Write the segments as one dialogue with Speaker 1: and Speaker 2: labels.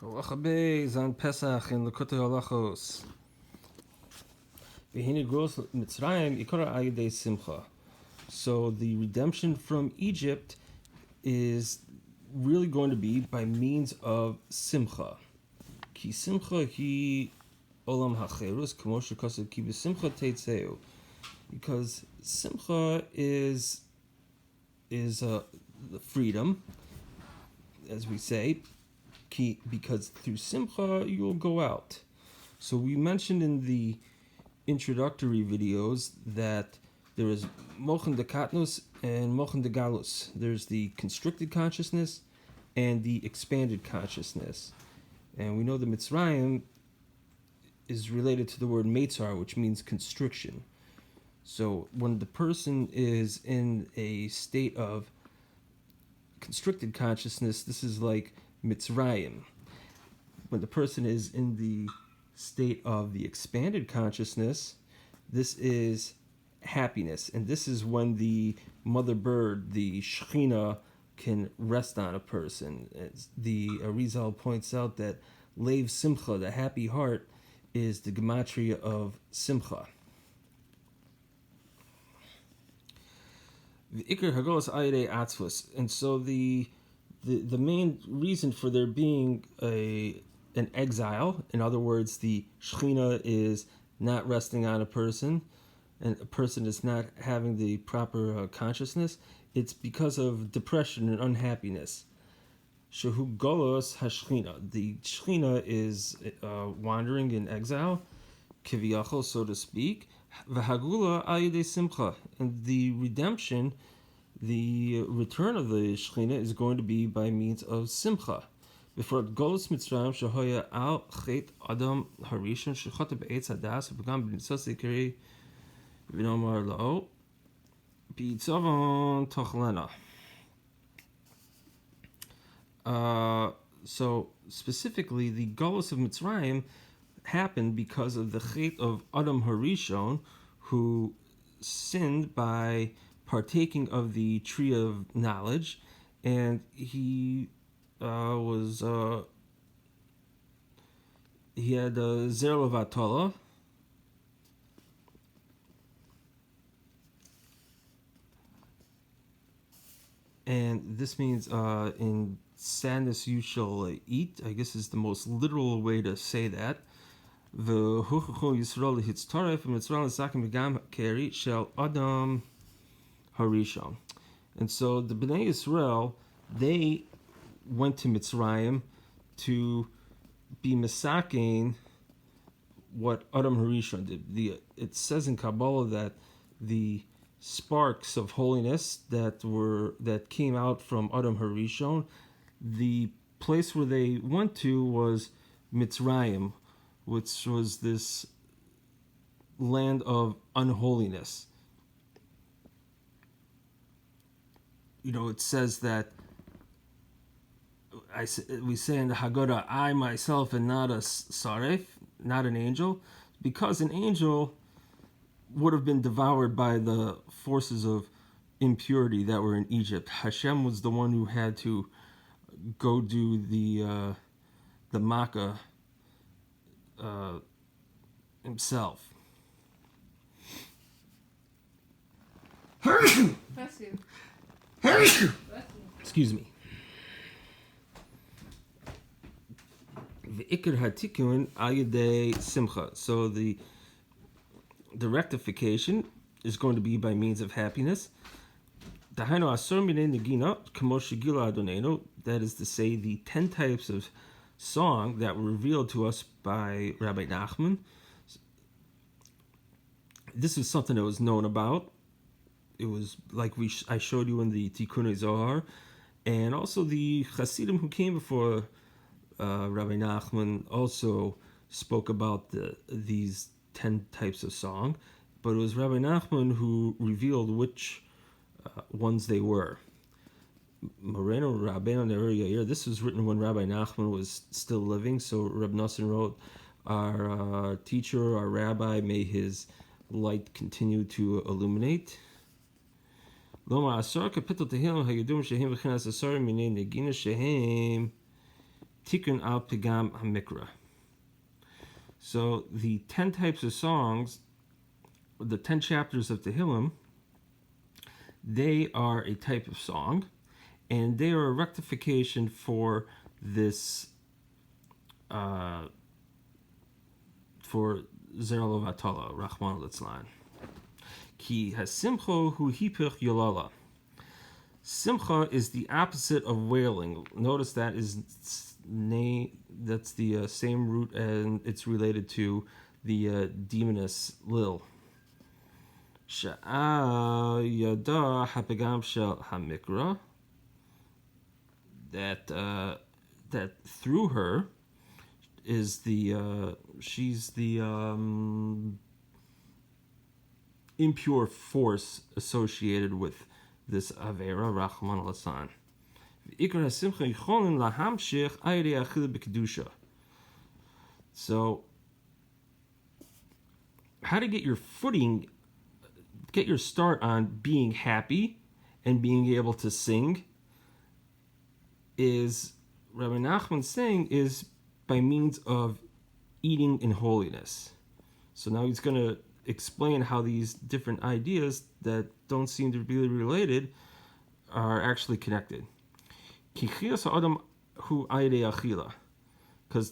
Speaker 1: Halacha Beis on Pesach in Likutei Halachos. V'hine gros Mitzrayim ikara ayidei simcha. So the redemption from Egypt is really going to be by means of simcha. Ki simcha hi olam hacherus k'mo shekasav ki b'simcha teitzeu. Because simcha is the freedom, as we say, because through simcha you'll go out. So we mentioned in the introductory videos that there is mochen de katnus and mochen de galus. There's the constricted consciousness and the expanded consciousness. And we know the Mitzrayim is related to the word meitzar, which means constriction. So when the person is in a state of constricted consciousness, this is like Mitzrayim. When the person is in the state of the expanded consciousness, this is happiness. And this is when the mother bird, the Shechina, can rest on a person. As the Arizal points out that Leiv Simcha, the happy heart, is the gematria of Simcha. And so the main reason for there being an exile, in other words, the Shechina is not resting on a person, and a person is not having the proper consciousness, it's because of depression and unhappiness. Shehu Golos HaShechina. The Shechina is wandering in exile, Kiviyachol, so to speak. V'hagula ayidei simcha. And the redemption, the return of the Shechina is going to be by means of simcha. Before Golos Mitzrayim shehoya al chet Adam harishon shechata be'etz hadas v'gam b'nitzos ikari v'nomar lo b'yitzavon tochlena. So specifically, the Golos of Mitzrayim happened because of the chet of Adam Harishon, who sinned by partaking of the tree of knowledge, and he had zer levatala, and this means in sadness you shall eat, I guess is the most literal way to say that. The Yisrael hitztaref and Mitzrayim l'sakim v'gam keri shel Adam Harishon. And so the Bnei Yisrael, they went to Mitzrayim to be misakein what Adam Harishon did. It says in Kabbalah that the sparks of holiness that came out from Adam Harishon, the place where they went to was Mitzrayim, which was this land of unholiness. You know, it says that we say in the Haggadah, I myself am not a saref, not an angel, because an angel would have been devoured by the forces of impurity that were in Egypt. Hashem was the one who had to go do the Makkah himself.
Speaker 2: Bless you.
Speaker 1: Excuse me. V'ikar hatikun ayidei simcha. So the rectification is going to be by means of happiness. Dahainu asor minei negina k'mo shegila Adonenu. That is to say, the 10 types of song that were revealed to us by Rabbi Nachman. This is something that was known about. It was like I showed you in the Tikkunei Zohar, and also the Hasidim who came before Rabbi Nachman also spoke about these 10 types of song, but it was Rabbi Nachman who revealed which ones they were. Moreno Rabbeinu Ner Yair. This was written when Rabbi Nachman was still living, so Reb Nosson wrote, our teacher, our rabbi, may his light continue to illuminate. Loma Asar Kapitel Tehillim Hayudum Shehim V'Chinas Asar Minei Negina Shehem Tikkun al Pigam HaMikra. So the 10 types of songs, the 10 chapters of Tehillim, they are a type of song, and they are a rectification for this, for Zerlo Vatala, Rahman Litzlan. Ki hasimcho hu hipich yolala. Simcha is the opposite of wailing. Notice that that's the same root, and it's related to the demoness Lil. Sha'a yada hapegam shel hamikra. That through her is she's the impure force associated with this Avera, Rahman Lasan. So, how to get your footing, get your start on being happy and being able to sing is, Rabbi Nachman's saying, is by means of eating in holiness. So now he's going to explain how these different ideas that don't seem to be related are actually connected. Because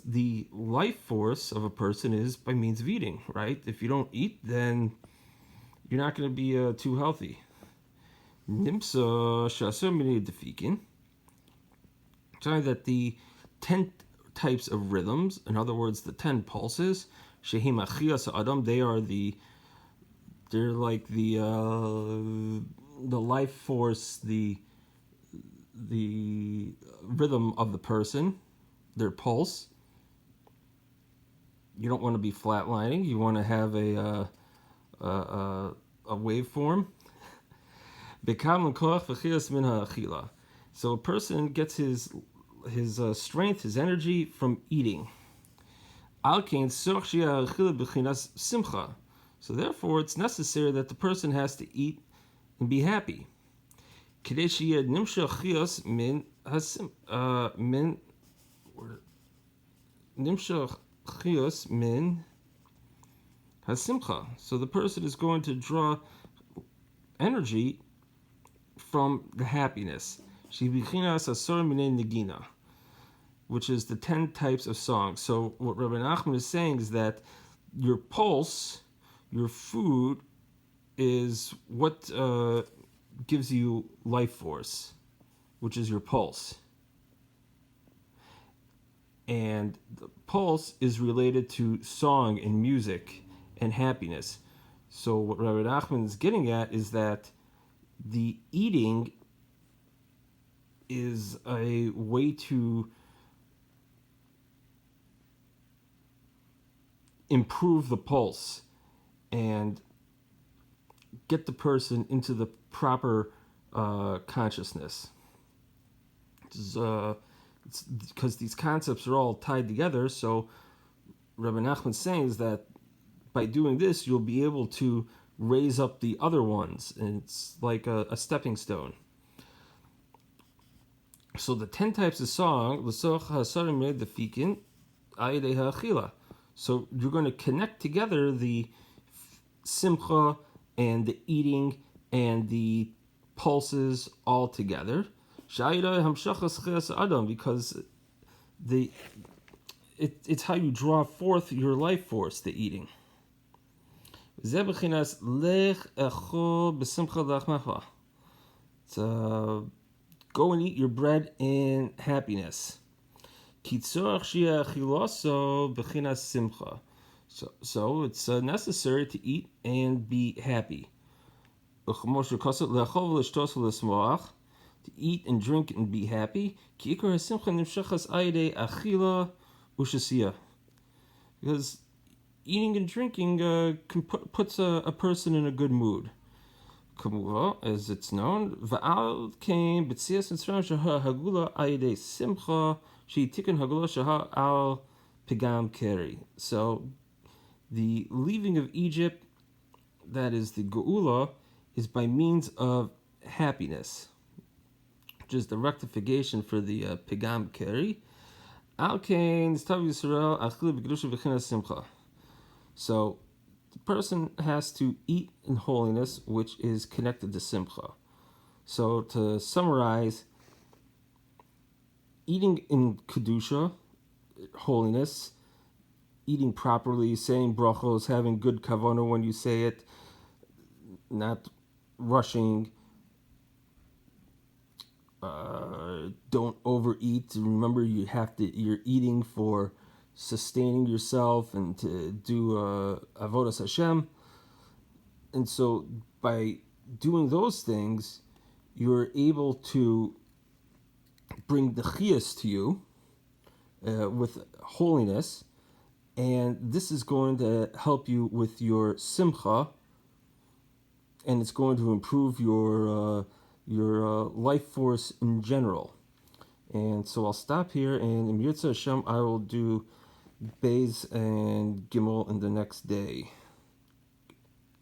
Speaker 1: the life force of a person is by means of eating, right? If you don't eat, then you're not going to be too healthy. Trying that the 10 types of rhythms, in other words, the 10 pulses, Shehim Achias Adam, they're like the life force, the rhythm of the person, their pulse. You don't want to be flatlining. You want to have a waveform. So a person gets his strength, his energy from eating. So therefore, it's necessary that the person has to eat and be happy. So the person is going to draw energy from the happiness, which is the 10 types of songs. So what Rabbi Nachman is saying is that your pulse, your food, is what gives you life force, which is your pulse. And the pulse is related to song and music and happiness. So what Rabbi Nachman is getting at is that the eating is a way to improve the pulse and get the person into the proper consciousness. It's because these concepts are all tied together. So Rabbi Nachman's saying is that by doing this, you'll be able to raise up the other ones, and it's like a stepping stone. So the 10 types of song, so you're going to connect together the simcha and the eating and the pulses all together, because it's how you draw forth your life force, the eating. So go and eat your bread in happiness. So it's necessary to eat and be happy. To eat and drink and be happy. Because eating and drinking puts a person in a good mood. As it's known, so the leaving of Egypt, that is the Geula, is by means of happiness, which is the rectification for the Pigam Keri. Al kain Stav Yisrael Achil B'Kedusha V'Chinas Simcha. So the person has to eat in holiness, which is connected to Simcha. So to summarize, eating in Kedusha, holiness, eating properly, saying brachos, having good kavanah when you say it, not rushing, don't overeat. Remember, you're eating for sustaining yourself and to do avodas Hashem. And so by doing those things, you're able to bring the chiyas to you with holiness, and this is going to help you with your simcha, and it's going to improve your life force in general. And so I'll stop here, and in Yirtzeh Hashem, I will do Beis and Gimel in the next day.